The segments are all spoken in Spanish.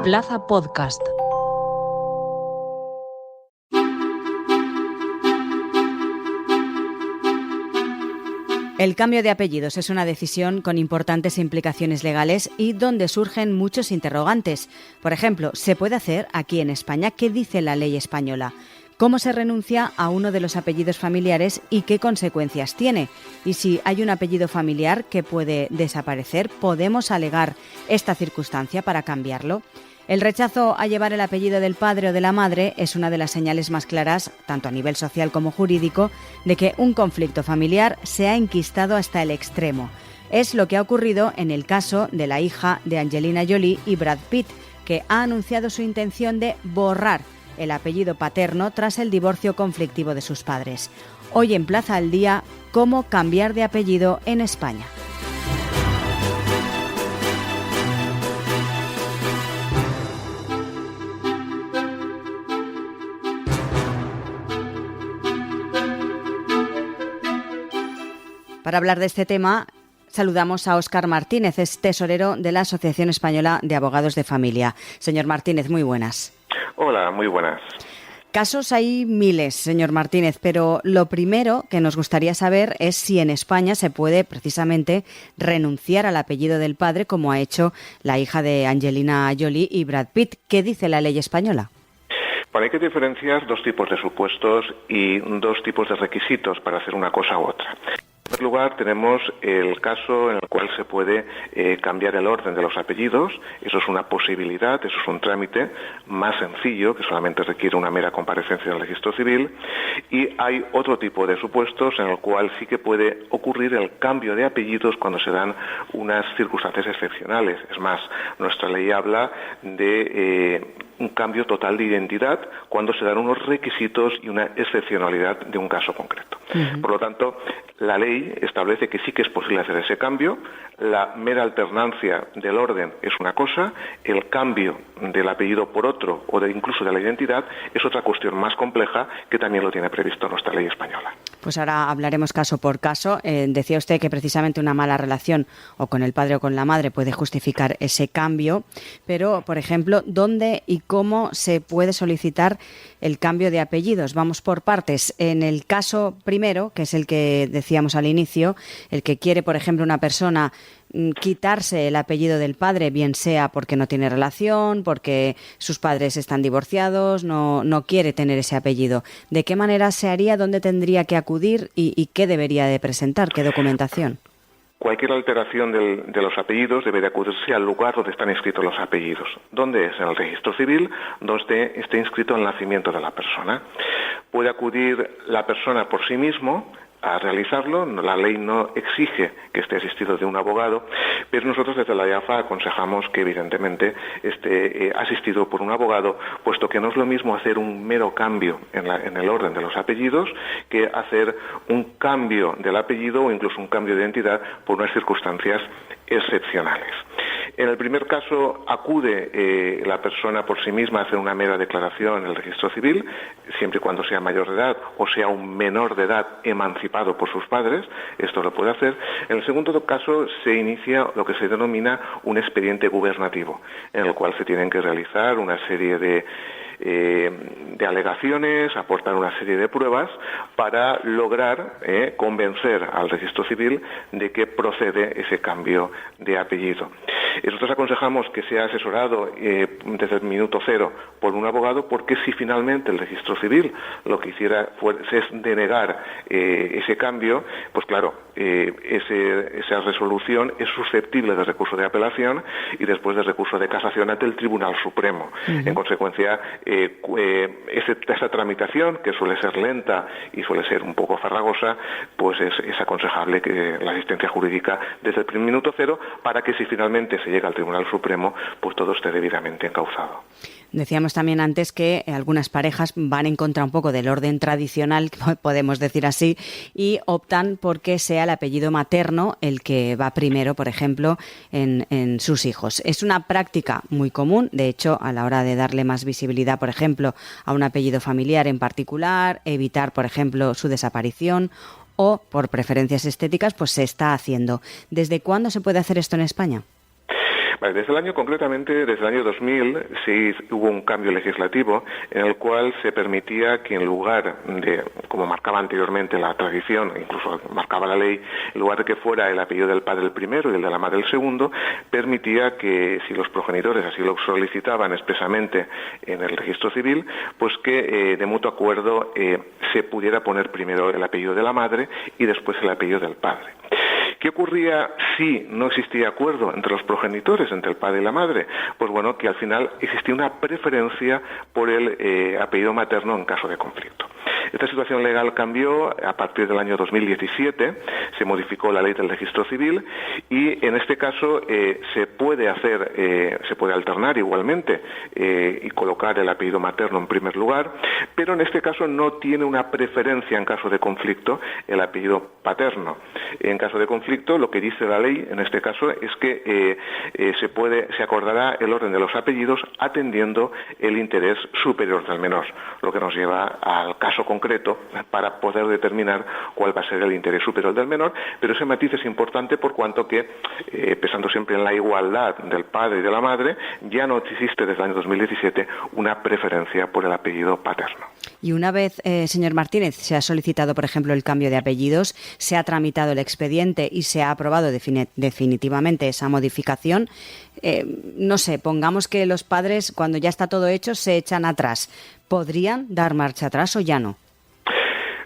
Plaza Podcast. El cambio de apellidos es una decisión con importantes implicaciones legales y donde surgen muchos interrogantes. Por ejemplo, ¿se puede hacer aquí en España? ¿Qué dice la ley española? ¿Cómo se renuncia a uno de los apellidos familiares y qué consecuencias tiene? Y si hay un apellido familiar que puede desaparecer, ¿podemos alegar esta circunstancia para cambiarlo? El rechazo a llevar el apellido del padre o de la madre es una de las señales más claras, tanto a nivel social como jurídico, de que un conflicto familiar se ha enquistado hasta el extremo. Es lo que ha ocurrido en el caso de la hija de Angelina Jolie y Brad Pitt, que ha anunciado su intención de borrar el apellido paterno tras el divorcio conflictivo de sus padres. Hoy en Plaza al Día, ¿cómo cambiar de apellido en España? Para hablar de este tema, saludamos a Óscar Martínez, es tesorero de la Asociación Española de Abogados de Familia. Señor Martínez, muy buenas. Hola, muy buenas. Casos hay miles, señor Martínez, pero lo primero que nos gustaría saber es si en España se puede precisamente renunciar al apellido del padre, como ha hecho la hija de Angelina Jolie y Brad Pitt. ¿Qué dice la ley española? Bueno, hay que diferenciar dos tipos de supuestos y dos tipos de requisitos para hacer una cosa u otra. En primer lugar, tenemos el caso en el cual se puede cambiar el orden de los apellidos. Eso es una posibilidad, eso es un trámite más sencillo, que solamente requiere una mera comparecencia en el registro civil. Y hay otro tipo de supuestos en el cual sí que puede ocurrir el cambio de apellidos cuando se dan unas circunstancias excepcionales. Es más, nuestra ley habla de un cambio total de identidad cuando se dan unos requisitos y una excepcionalidad de un caso concreto. Por lo tanto, la ley establece que sí que es posible hacer ese cambio. La mera alternancia del orden es una cosa, el cambio del apellido por otro o incluso de la identidad es otra cuestión más compleja que también lo tiene previsto nuestra ley española. Pues ahora hablaremos caso por caso. Decía usted que precisamente una mala relación o con el padre o con la madre puede justificar ese cambio, pero, por ejemplo, ¿dónde y cómo se puede solicitar el cambio de apellidos? Vamos por partes. En el caso primero, que es el que decíamos al inicio, el que quiere, por ejemplo, una persona quitarse el apellido del padre, bien sea porque no tiene relación, porque sus padres están divorciados, no quiere tener ese apellido. ¿De qué manera se haría? ¿Dónde tendría que acudir? ¿Y qué debería de presentar? ¿Qué documentación? Cualquier alteración de los apellidos debe de acudirse al lugar donde están inscritos los apellidos. ¿Dónde es? En el registro civil, donde esté inscrito el nacimiento de la persona. Puede acudir la persona por sí mismo a realizarlo. La ley no exige que esté asistido de un abogado, pero nosotros desde la IAFA aconsejamos que evidentemente esté asistido por un abogado, puesto que no es lo mismo hacer un mero cambio en el orden de los apellidos que hacer un cambio del apellido o incluso un cambio de identidad por unas circunstancias excepcionales. En el primer caso acude la persona por sí misma a hacer una mera declaración en el registro civil, siempre y cuando sea mayor de edad o sea un menor de edad emancipado por sus padres, esto lo puede hacer. En el segundo caso se inicia lo que se denomina un expediente gubernativo, en el cual se tienen que realizar una serie de alegaciones, aportar una serie de pruebas para lograr convencer al registro civil de que procede ese cambio de apellido. Nosotros aconsejamos que sea asesorado desde el minuto cero por un abogado, porque si finalmente el registro civil lo que hiciera es denegar ese cambio, pues claro, esa resolución es susceptible de recurso de apelación y después de recurso de casación ante el Tribunal Supremo. En consecuencia, esa tramitación, que suele ser lenta y suele ser un poco farragosa, pues es aconsejable que la asistencia jurídica desde el primer minuto cero, para que si finalmente se llega al Tribunal Supremo, pues todo esté debidamente encauzado. Decíamos también antes que algunas parejas van en contra un poco del orden tradicional, podemos decir así, y optan porque sea el apellido materno el que va primero, por ejemplo, en sus hijos. Es una práctica muy común, de hecho, a la hora de darle más visibilidad, por ejemplo, a un apellido familiar en particular, evitar, por ejemplo, su desaparición, o por preferencias estéticas, pues se está haciendo. ¿Desde cuándo se puede hacer esto en España? Vale, desde el año 2000, sí hubo un cambio legislativo en el cual se permitía que en lugar de, como marcaba anteriormente la tradición, incluso marcaba la ley, en lugar de que fuera el apellido del padre el primero y el de la madre el segundo, permitía que si los progenitores así lo solicitaban expresamente en el registro civil, pues que de mutuo acuerdo se pudiera poner primero el apellido de la madre y después el apellido del padre. ¿Qué ocurría si no existía acuerdo entre los progenitores, entre el padre y la madre? Pues bueno, que al final existía una preferencia por el apellido materno en caso de conflicto. Esta situación legal cambió a partir del año 2017, se modificó la ley del registro civil y en este caso se puede alternar igualmente y colocar el apellido materno en primer lugar, pero en este caso no tiene una preferencia en caso de conflicto el apellido paterno. En caso de conflicto, lo que dice la ley en este caso es que se acordará el orden de los apellidos atendiendo el interés superior del menor, lo que nos lleva al caso concreto para poder determinar cuál va a ser el interés superior del menor, pero ese matiz es importante por cuanto que, pensando siempre en la igualdad del padre y de la madre, ya no existe desde el año 2017 una preferencia por el apellido paterno. Y una vez, señor Martínez, se ha solicitado, por ejemplo, el cambio de apellidos, se ha tramitado el expediente y se ha aprobado definitivamente esa modificación, no sé, pongamos que los padres, cuando ya está todo hecho, se echan atrás. ¿Podrían dar marcha atrás o ya no?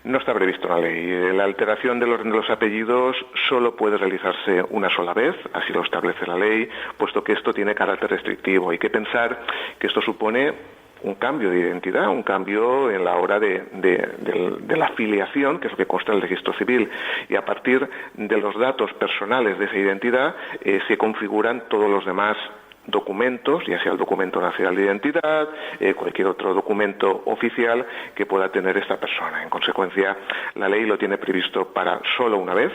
No está previsto en la ley. La alteración del orden de los apellidos solo puede realizarse una sola vez, así lo establece la ley, puesto que esto tiene carácter restrictivo. Hay que pensar que esto supone un cambio de identidad, un cambio en la hora de la filiación, que es lo que consta en el registro civil, y a partir de los datos personales de esa identidad se configuran todos los demás documentos, ya sea el documento nacional de identidad, cualquier otro documento oficial que pueda tener esta persona. En consecuencia, la ley lo tiene previsto para solo una vez,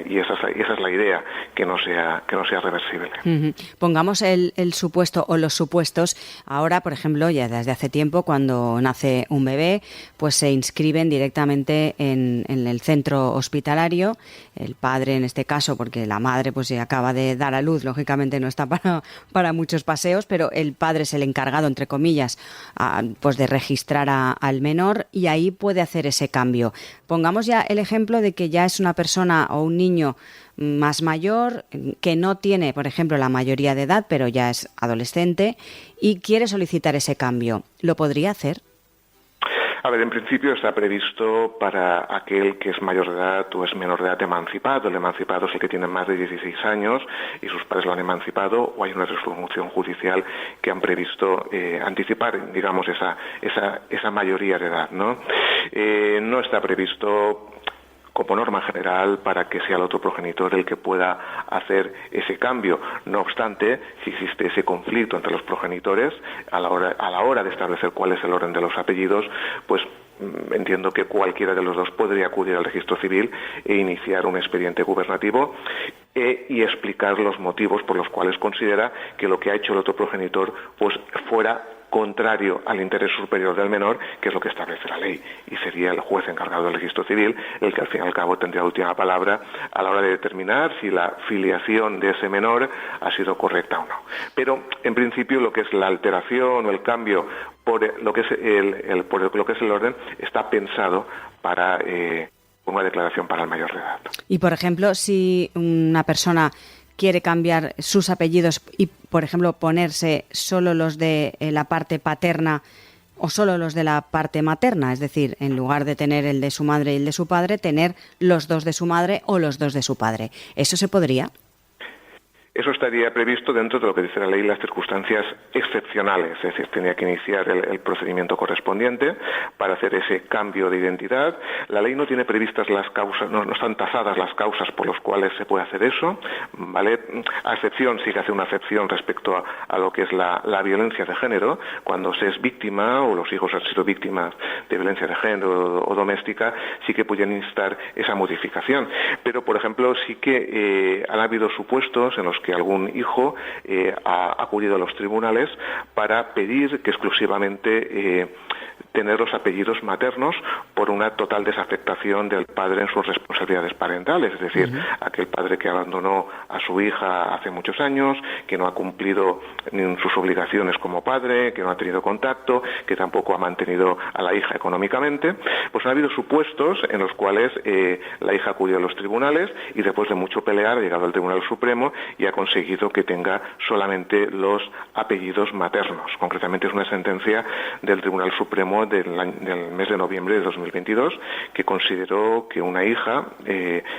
y esa es la idea, que no sea reversible. Uh-huh. Pongamos el supuesto o los supuestos. Ahora, por ejemplo, ya desde hace tiempo, cuando nace un bebé, pues se inscriben directamente en el centro hospitalario. El padre, en este caso, porque la madre pues ya acaba de dar a luz, lógicamente no está para muchos paseos, pero el padre es el encargado, entre comillas, pues de registrar al menor y ahí puede hacer ese cambio. Pongamos ya el ejemplo de que ya es una persona o un niño más mayor que no tiene, por ejemplo, la mayoría de edad, pero ya es adolescente y quiere solicitar ese cambio. ¿Lo podría hacer? A ver, en principio está previsto para aquel que es mayor de edad o es menor de edad emancipado. El emancipado es el que tiene más de 16 años y sus padres lo han emancipado, o hay una resolución judicial que han previsto anticipar, digamos, esa mayoría de edad, ¿no? No está previsto como norma general para que sea el otro progenitor el que pueda hacer ese cambio. No obstante, si existe ese conflicto entre los progenitores a la hora de establecer cuál es el orden de los apellidos, pues entiendo que cualquiera de los dos podría acudir al registro civil e iniciar un expediente gubernativo y explicar los motivos por los cuales considera que lo que ha hecho el otro progenitor pues fuera contrario al interés superior del menor, que es lo que establece la ley, y sería el juez encargado del registro civil el que al fin y al cabo tendría la última palabra a la hora de determinar si la filiación de ese menor ha sido correcta o no. Pero en principio lo que es la alteración o el cambio por lo que es el orden está pensado para una declaración para el mayor de edad. Y por ejemplo, si una persona quiere cambiar sus apellidos y, por ejemplo, ponerse solo los de la parte paterna o solo los de la parte materna, es decir, en lugar de tener el de su madre y el de su padre, tener los dos de su madre o los dos de su padre. ¿Eso se podría? Eso estaría previsto dentro de lo que dice la ley, las circunstancias excepcionales, es decir, tenía que iniciar el procedimiento correspondiente para hacer ese cambio de identidad. La ley no tiene previstas las causas, no están tasadas las causas por las cuales se puede hacer eso, ¿vale? A excepción, sí que hace una excepción respecto a lo que es la violencia de género, cuando se es víctima o los hijos han sido víctimas de violencia de género o doméstica, sí que pueden instar esa modificación. Pero, por ejemplo, sí que han habido supuestos en los que algún hijo ha acudido a los tribunales para pedir que exclusivamente tener los apellidos maternos por una total desafectación del padre en sus responsabilidades parentales, es decir, aquel padre que abandonó a su hija hace muchos años, que no ha cumplido ni sus obligaciones como padre, que no ha tenido contacto, que tampoco ha mantenido a la hija económicamente. Pues ha habido supuestos en los cuales la hija acudió a los tribunales y después de mucho pelear ha llegado al Tribunal Supremo y ha conseguido que tenga solamente los apellidos maternos. Concretamente es una sentencia del Tribunal Supremo del mes de noviembre de 2022 que consideró que una hija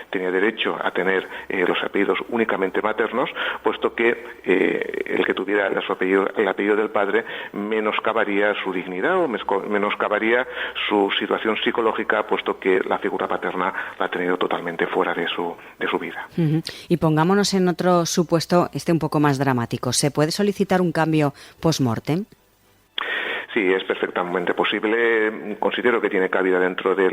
tenía derecho a tener los apellidos únicamente maternos, puesto que el que tuviera el apellido del padre menoscabaría su dignidad o menoscabaría su situación psicológica, puesto que la figura paterna la ha tenido totalmente fuera de su vida. Y pongámonos en otro supuesto, un poco más dramático. ¿Se puede solicitar un cambio post-mortem? Sí, es perfectamente posible. Considero que tiene cabida dentro de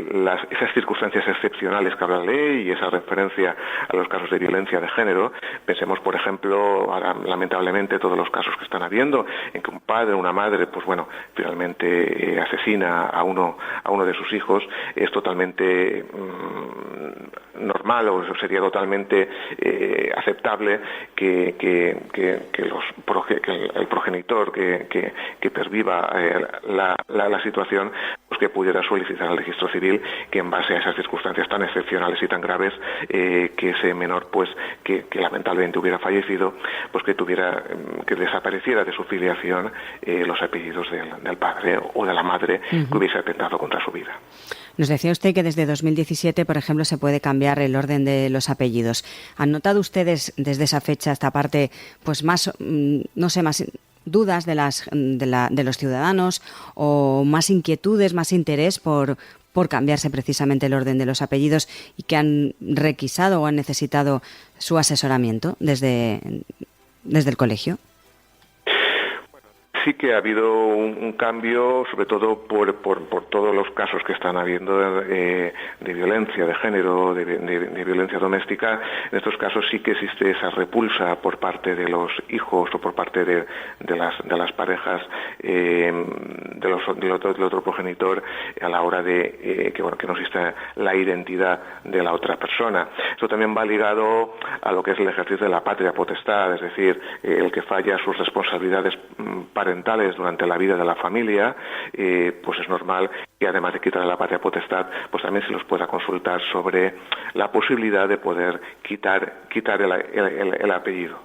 esas circunstancias excepcionales que habla la ley y esa referencia a los casos de violencia de género. Pensemos, por ejemplo, ahora, lamentablemente, todos los casos que están habiendo en que un padre o una madre, pues bueno, finalmente asesina a uno de sus hijos. Es totalmente normal o sería totalmente aceptable que el progenitor que perviva la situación, pues que pudiera solicitar al registro civil que en base a esas circunstancias tan excepcionales y tan graves, que ese menor, pues que lamentablemente hubiera fallecido, pues que desapareciera de su filiación los apellidos del padre o de la madre que hubiese atentado contra su vida. Nos decía usted que desde 2017, por ejemplo, se puede cambiar el orden de los apellidos. ¿Han notado ustedes desde esa fecha esta parte, pues más, más dudas de los ciudadanos o más inquietudes, más interés por cambiarse precisamente el orden de los apellidos y que han requisado o han necesitado su asesoramiento desde el colegio? Sí que ha habido un cambio, sobre todo por todos los casos que están habiendo de violencia de género, de violencia doméstica. En estos casos sí que existe esa repulsa por parte de los hijos o por parte de las parejas del otro progenitor a la hora de que no exista la identidad de la otra persona. Eso también va ligado a lo que es el ejercicio de la patria potestad, es decir, el que falla sus responsabilidades parentales durante la vida de la familia, pues es normal que además de quitarle la patria potestad, pues también se los pueda consultar sobre la posibilidad de poder quitar el apellido.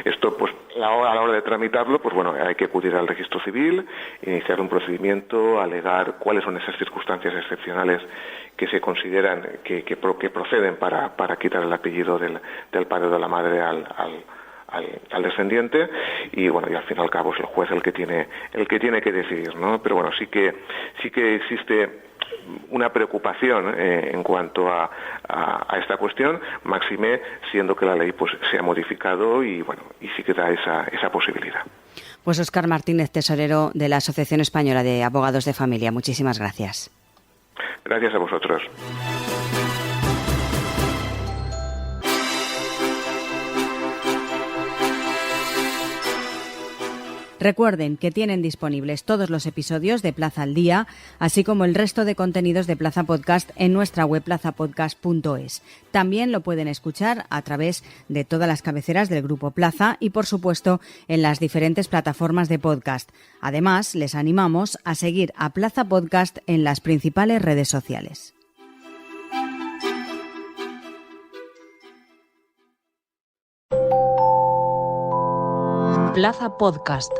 Esto, pues a la hora de tramitarlo, pues bueno, hay que acudir al registro civil, iniciar un procedimiento, alegar cuáles son esas circunstancias excepcionales que se consideran que proceden para quitar el apellido del padre o de la madre al descendiente, y bueno, y al fin y al cabo es el juez el que tiene que decidir, ¿no? Pero bueno, sí que existe una preocupación en cuanto a esta cuestión, máxime siendo que la ley pues se ha modificado y bueno, y sí que da esa posibilidad. Pues Óscar Martínez, tesorero de la Asociación Española de Abogados de Familia, muchísimas gracias. Gracias a vosotros. Recuerden que tienen disponibles todos los episodios de Plaza al Día, así como el resto de contenidos de Plaza Podcast en nuestra web plazapodcast.es. También lo pueden escuchar a través de todas las cabeceras del Grupo Plaza y, por supuesto, en las diferentes plataformas de podcast. Además, les animamos a seguir a Plaza Podcast en las principales redes sociales. Plaza Podcast.